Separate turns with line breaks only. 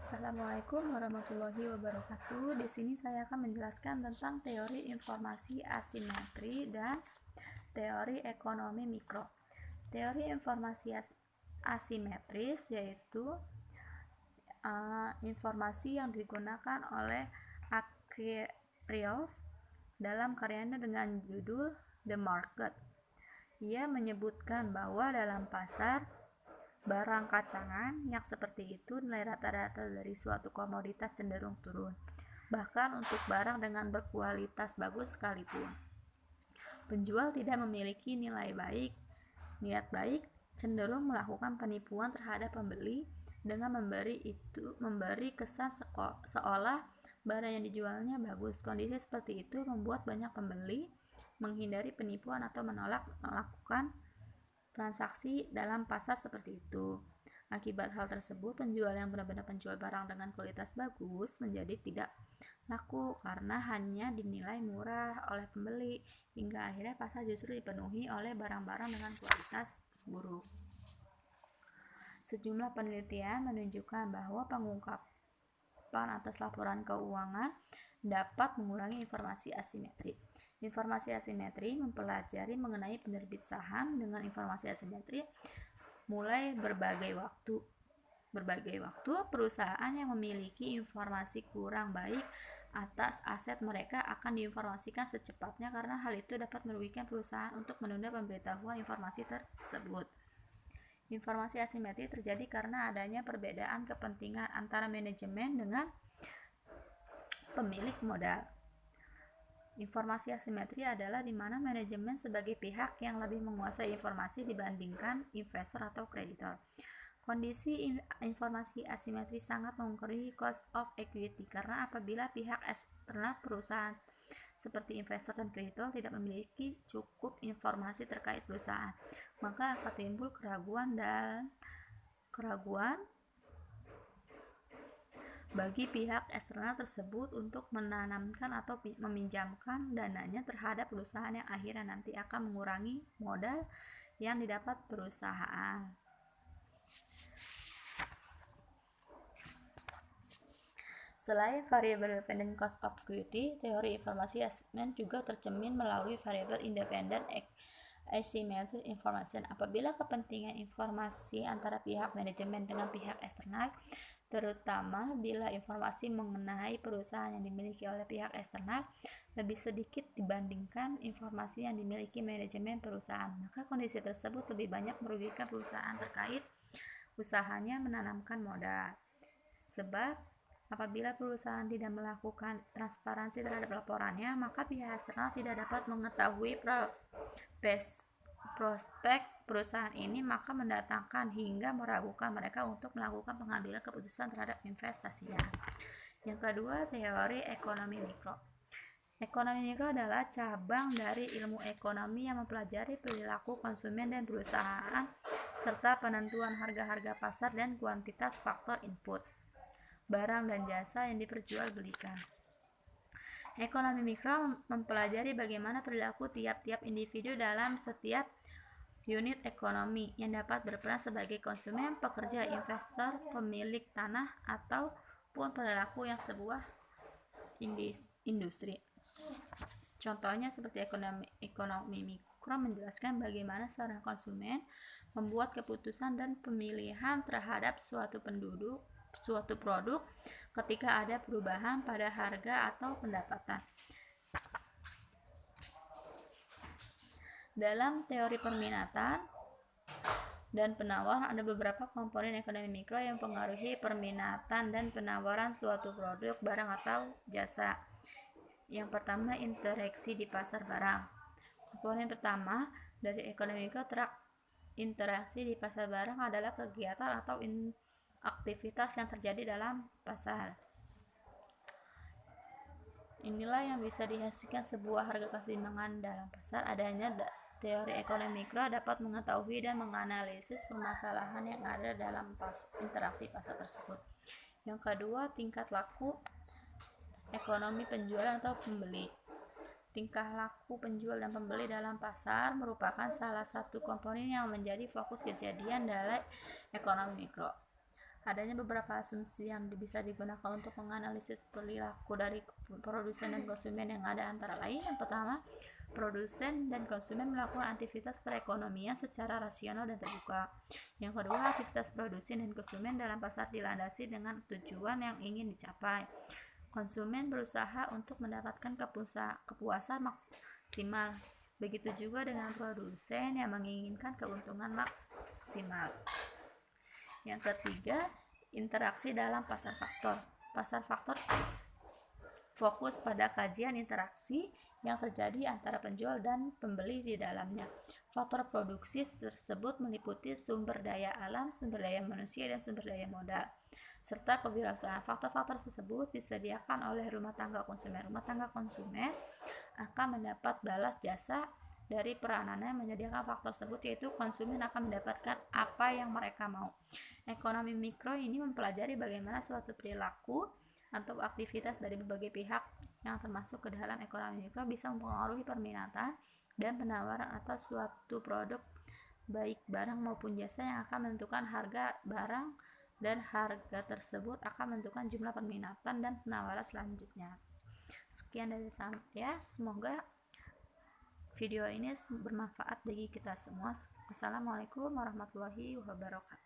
Assalamualaikum warahmatullahi wabarakatuh. Di sini saya akan menjelaskan tentang teori informasi asimetri dan teori ekonomi mikro. Teori informasi asimetris yaitu informasi yang digunakan oleh Akerlof dalam karyanya dengan judul The Market. Ia menyebutkan bahwa dalam pasar barang kacangan yang seperti itu nilai rata-rata dari suatu komoditas cenderung turun, bahkan untuk barang dengan berkualitas bagus sekalipun. Penjual tidak memiliki niat baik cenderung melakukan penipuan terhadap pembeli dengan memberi kesan seolah barang yang dijualnya bagus. Kondisi seperti itu membuat banyak pembeli menghindari penipuan atau menolak melakukan transaksi dalam pasar seperti itu. Akibat hal tersebut, penjual yang benar-benar menjual barang dengan kualitas bagus menjadi tidak laku karena hanya dinilai murah oleh pembeli, hingga akhirnya pasar justru dipenuhi oleh barang-barang dengan kualitas buruk. Sejumlah penelitian menunjukkan bahwa pengungkapan atas laporan keuangan dapat mengurangi informasi asimetri. Informasi asimetri mempelajari mengenai penerbit saham dengan informasi asimetri mulai berbagai waktu perusahaan yang memiliki informasi kurang baik atas aset mereka akan diinformasikan secepatnya karena hal itu dapat merugikan perusahaan untuk menunda pemberitahuan informasi tersebut. Informasi asimetri terjadi karena adanya perbedaan kepentingan antara manajemen dengan pemilik modal. Informasi asimetri adalah di mana manajemen sebagai pihak yang lebih menguasai informasi dibandingkan investor atau kreditor. Kondisi informasi asimetri sangat mempengaruhi cost of equity karena apabila pihak eksternal perusahaan seperti investor dan kreditor tidak memiliki cukup informasi terkait perusahaan, maka akan timbul keraguan bagi pihak eksternal tersebut untuk menanamkan atau meminjamkan dananya terhadap perusahaan yang akhirnya nanti akan mengurangi modal yang didapat perusahaan. Selain variabel dependent cost of equity, teori informasi asimetri juga tercermin melalui variabel independent asymmetric information. Apabila kepentingan informasi antara pihak manajemen dengan pihak eksternal, terutama bila informasi mengenai perusahaan yang dimiliki oleh pihak eksternal lebih sedikit dibandingkan informasi yang dimiliki manajemen perusahaan, maka kondisi tersebut lebih banyak merugikan perusahaan terkait usahanya menanamkan modal. Sebab apabila perusahaan tidak melakukan transparansi terhadap laporannya, maka pihak eksternal tidak dapat mengetahui prospek perusahaan ini, maka mendatangkan hingga meragukan mereka untuk melakukan pengambilan keputusan terhadap investasinya. Yang kedua, teori ekonomi mikro. Ekonomi mikro adalah cabang dari ilmu ekonomi yang mempelajari perilaku konsumen dan perusahaan serta penentuan harga-harga pasar dan kuantitas faktor input barang dan jasa yang diperjualbelikan. Ekonomi mikro mempelajari bagaimana perilaku tiap-tiap individu dalam setiap unit ekonomi yang dapat berperan sebagai konsumen, pekerja, investor, pemilik tanah, ataupun perilaku yang sebuah industri. Contohnya seperti ekonomi mikro menjelaskan bagaimana seorang konsumen membuat keputusan dan pemilihan terhadap suatu produk ketika ada perubahan pada harga atau pendapatan. Dalam teori permintaan dan penawaran, ada beberapa komponen ekonomi mikro yang mempengaruhi permintaan dan penawaran suatu produk, barang, atau jasa. Yang pertama, interaksi di pasar barang. Komponen pertama dari ekonomi mikro, interaksi di pasar barang adalah kegiatan atau aktivitas yang terjadi dalam pasar. Inilah yang bisa dihasilkan sebuah harga keseimbangan dalam pasar. Adanya teori ekonomi mikro dapat mengetahui dan menganalisis permasalahan yang ada dalam interaksi pasar tersebut. Yang kedua, tingkat laku ekonomi penjualan atau pembeli. Tingkah laku penjual dan pembeli dalam pasar merupakan salah satu komponen yang menjadi fokus kejadian dalam ekonomi mikro. Adanya beberapa asumsi yang bisa digunakan untuk menganalisis perilaku dari produsen dan konsumen yang ada, antara lain yang pertama, produsen dan konsumen melakukan aktivitas perekonomian secara rasional dan terbuka. Yang kedua, aktivitas produsen dan konsumen dalam pasar dilandasi dengan tujuan yang ingin dicapai. Konsumen berusaha untuk mendapatkan kepuasan maksimal. Begitu juga dengan produsen yang menginginkan keuntungan maksimal. Yang ketiga, interaksi dalam pasar faktor. Pasar faktor fokus pada kajian interaksi yang terjadi antara penjual dan pembeli di dalamnya. Faktor produksi tersebut meliputi sumber daya alam, sumber daya manusia, dan sumber daya modal, serta kewirausahaan. Faktor-faktor tersebut disediakan oleh rumah tangga konsumen. Rumah tangga konsumen akan mendapat balas jasa dari peranannya menyediakan faktor tersebut, yaitu konsumen akan mendapatkan apa yang mereka mau. Ekonomi mikro ini mempelajari bagaimana suatu perilaku atau aktivitas dari berbagai pihak yang termasuk ke dalam ekonomi mikro bisa mempengaruhi permintaan dan penawaran atas suatu produk, baik barang maupun jasa, yang akan menentukan harga barang, dan harga tersebut akan menentukan jumlah permintaan dan penawaran selanjutnya. Sekian dari saya, semoga video ini bermanfaat bagi kita semua. Wassalamualaikum warahmatullahi wabarakatuh.